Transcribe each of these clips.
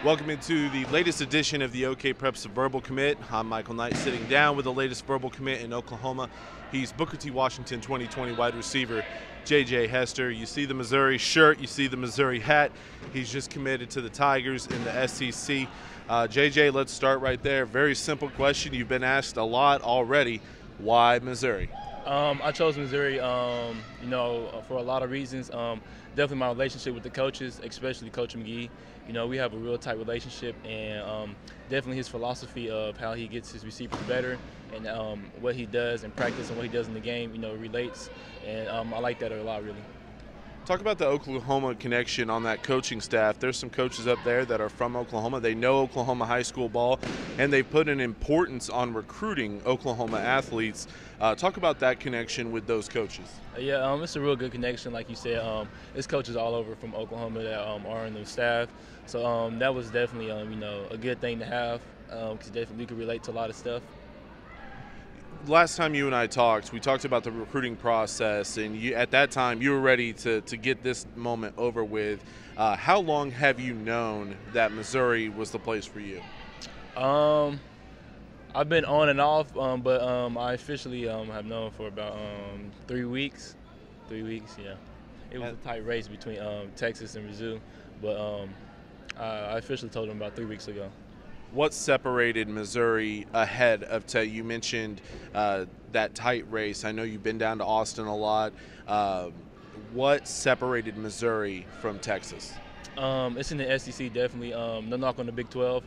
Welcome into the latest edition of the OKPreps Verbal Commit. I'm Michael Knight, sitting down with the latest verbal commit in Oklahoma. He's Booker T. Washington 2020 wide receiver J.J. Hester. You see the Missouri shirt, you see the Missouri hat. He's just committed to the Tigers in the SEC. J.J., let's start right there. Very simple question. You've been asked a lot already. Why Missouri? I chose Missouri, for a lot of reasons. Definitely my relationship with the coaches, especially Coach McGee. We have a real tight relationship, and definitely his philosophy of how he gets his receivers better and what he does in practice and what he does in the game, relates. And I like that a lot, really. Talk about the Oklahoma connection on that coaching staff. There's some coaches up there that are from Oklahoma. They know Oklahoma high school ball, and they put an importance on recruiting Oklahoma athletes. Talk about that connection with those coaches. Yeah, it's a real good connection, like you said. There's coaches all over from Oklahoma that are on the staff. So that was definitely, a good thing to have because definitely we could relate to a lot of stuff. Last time you and I talked, we talked about the recruiting process, and at that time you were ready to get this moment over with. How long have you known that Missouri was the place for you? I've been on and off, but I officially have known for about 3 weeks. 3 weeks, yeah. It was a tight race between Texas and Mizzou, but I officially told them about 3 weeks ago. What separated Missouri ahead of Tech? You mentioned that tight race. I know you've been down to Austin a lot. What separated Missouri from Texas? It's in the SEC, definitely. No knock on the Big 12,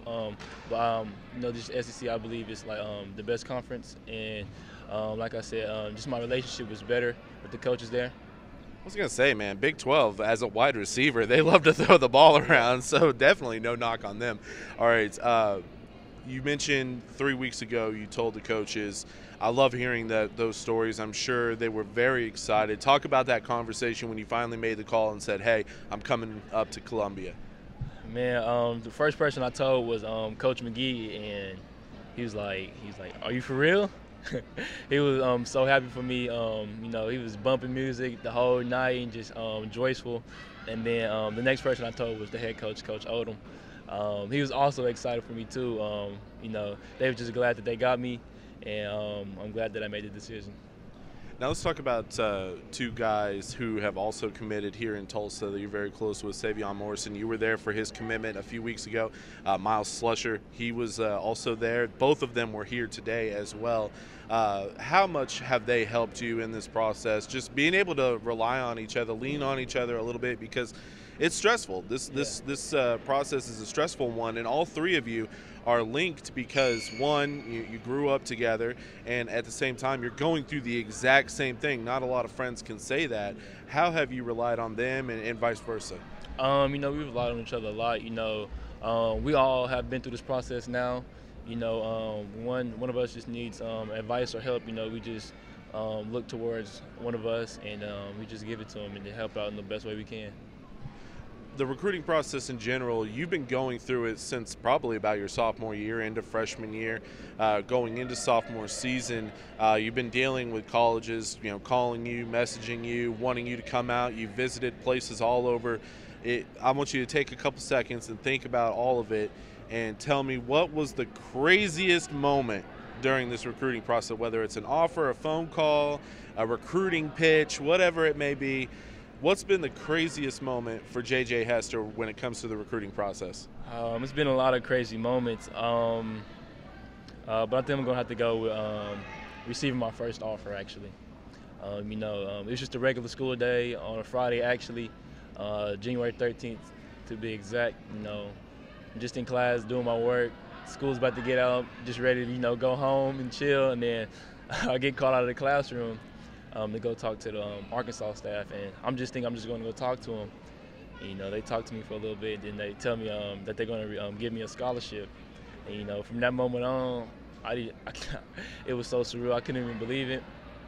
but this SEC I believe is like the best conference, and like I said, just my relationship was better with the coaches there. I was going to say, man, Big 12, as a wide receiver, they love to throw the ball around, so definitely no knock on them. All right, you mentioned 3 weeks ago you told the coaches. I love hearing those stories. I'm sure they were very excited. Talk about that conversation when you finally made the call and said, hey, I'm coming up to Columbia. Man, the first person I told was Coach McGee, and he was like, are you for real? He was so happy for me. He was bumping music the whole night and just joyful. And then the next person I told was the head coach, Coach Odom. He was also excited for me too. They were just glad that they got me, and I'm glad that I made the decision. Now let's talk about two guys who have also committed here in Tulsa that you're very close with. Savion Morrison, you were there for his commitment a few weeks ago. Miles Slusher, he was also there. Both of them were here today as well. How much have they helped you in this process? Just being able to rely on each other, lean on each other a little bit, because it's stressful. This process is a stressful one, and all three of you are linked because, one, you grew up together, and at the same time you're going through the exact same thing. Not a lot of friends can say that. How have you relied on them and vice versa? We've relied on each other a lot. We all have been through this process now. One of us just needs advice or help. We just look towards one of us, and we just give it to them and to help out in the best way we can. The recruiting process in general, you've been going through it since probably about your sophomore year, into freshman year, going into sophomore season. You've been dealing with colleges, calling you, messaging you, wanting you to come out. You've visited places all over. I want you to take a couple seconds and think about all of it and tell me what was the craziest moment during this recruiting process, whether it's an offer, a phone call, a recruiting pitch, whatever it may be. What's been the craziest moment for J.J. Hester when it comes to the recruiting process? It's been a lot of crazy moments, but I think I'm going to have to go with receiving my first offer, actually. It was just a regular school day on a Friday, actually, January 13th to be exact. Just in class doing my work. School's about to get out, just ready to, go home and chill, and then I get called out of the classroom to go talk to the Arkansas staff, and I'm just going to go talk to them. They talk to me for a little bit, then they tell me that they're going to give me a scholarship. And from that moment on, it was so surreal. I couldn't even believe it,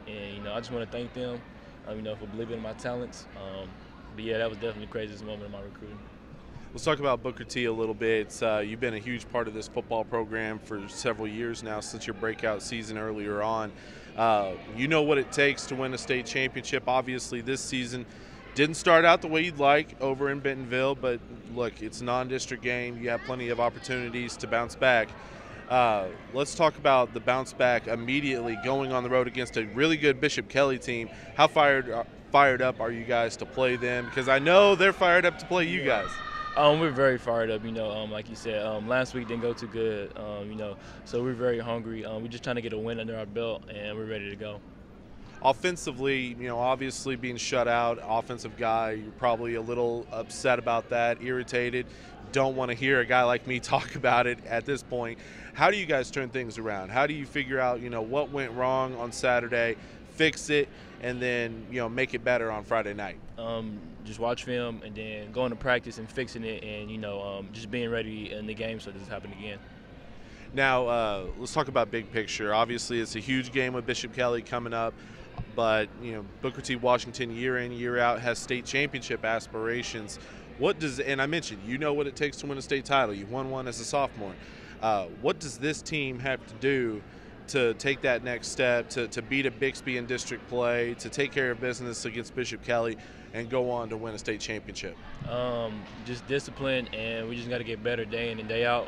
and I just want to thank them, for believing in my talents. But yeah, that was definitely the craziest moment in my recruiting. Let's talk about Booker T a little bit. You've been a huge part of this football program for several years now, since your breakout season earlier on. You know what it takes to win a state championship. Obviously, this season Didn't start out the way you'd like over in Bentonville, but look, it's a non-district game. You have plenty of opportunities to bounce back. Let's talk about the bounce back immediately going on the road against a really good Bishop Kelly team. How fired up are you guys to play them? Because I know they're fired up to play you guys. We're very fired up, like you said, last week didn't go too good, so we're very hungry. We're just trying to get a win under our belt, and we're ready to go. Offensively, obviously being shut out, offensive guy, you're probably a little upset about that, irritated. Don't want to hear a guy like me talk about it at this point. How do you guys turn things around? How do you figure out, what went wrong on Saturday, fix it, and then, make it better on Friday night? Just watch film and then going to practice and fixing it, and just being ready in the game so it doesn't happen again. Now, let's talk about big picture. Obviously, it's a huge game with Bishop Kelly coming up, but Booker T. Washington year in, year out has state championship aspirations. And I mentioned, what it takes to win a state title. You won one as a sophomore. What does this team have to do to take that next step, to beat a Bixby in district play, to take care of business against Bishop Kelly, and go on to win a state championship? Just discipline, and we just got to get better day in and day out.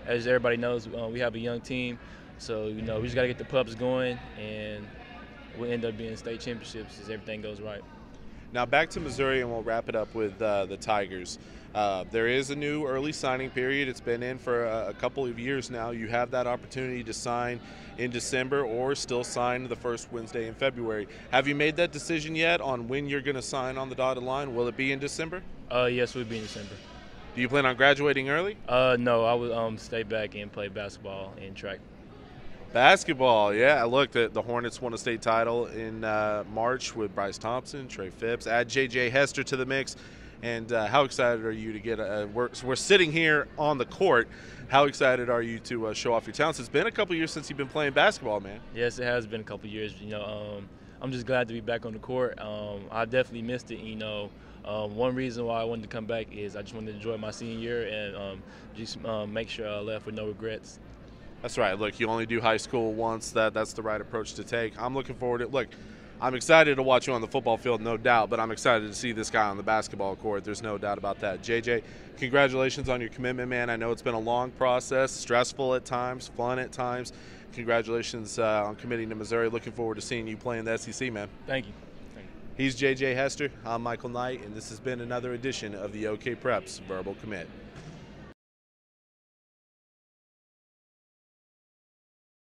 As everybody knows, we have a young team, so we just got to get the pups going, and we'll end up being state championships as everything goes right. Now back to Missouri, and we'll wrap it up with the Tigers. There is a new early signing period. It's been in for a couple of years now. You have that opportunity to sign in December or still sign the first Wednesday in February. Have you made that decision yet on when you're going to sign on the dotted line? Will it be in December? Yes, we'll be in December. Do you plan on graduating early? No, I would stay back and play basketball and track. Basketball, yeah. Look, the Hornets won a state title in March with Bryce Thompson, Trey Phipps. Add J.J. Hester to the mix. And how excited are you to get we're sitting here on the court. How excited are you to show off your talents? It's been a couple years since you've been playing basketball, man. Yes, it has been a couple years. I'm just glad to be back on the court. I definitely missed it. One reason why I wanted to come back is I just wanted to enjoy my senior year and just make sure I left with no regrets. That's right. Look, you only do high school once. That's the right approach to take. I'm looking forward to it. Look, I'm excited to watch you on the football field, no doubt, but I'm excited to see this guy on the basketball court. There's no doubt about that. JJ, congratulations on your commitment, man. I know it's been a long process, stressful at times, fun at times. Congratulations on committing to Missouri. Looking forward to seeing you play in the SEC, man. Thank you. He's JJ Hester. I'm Michael Knight, and this has been another edition of the OKPreps Verbal Commit.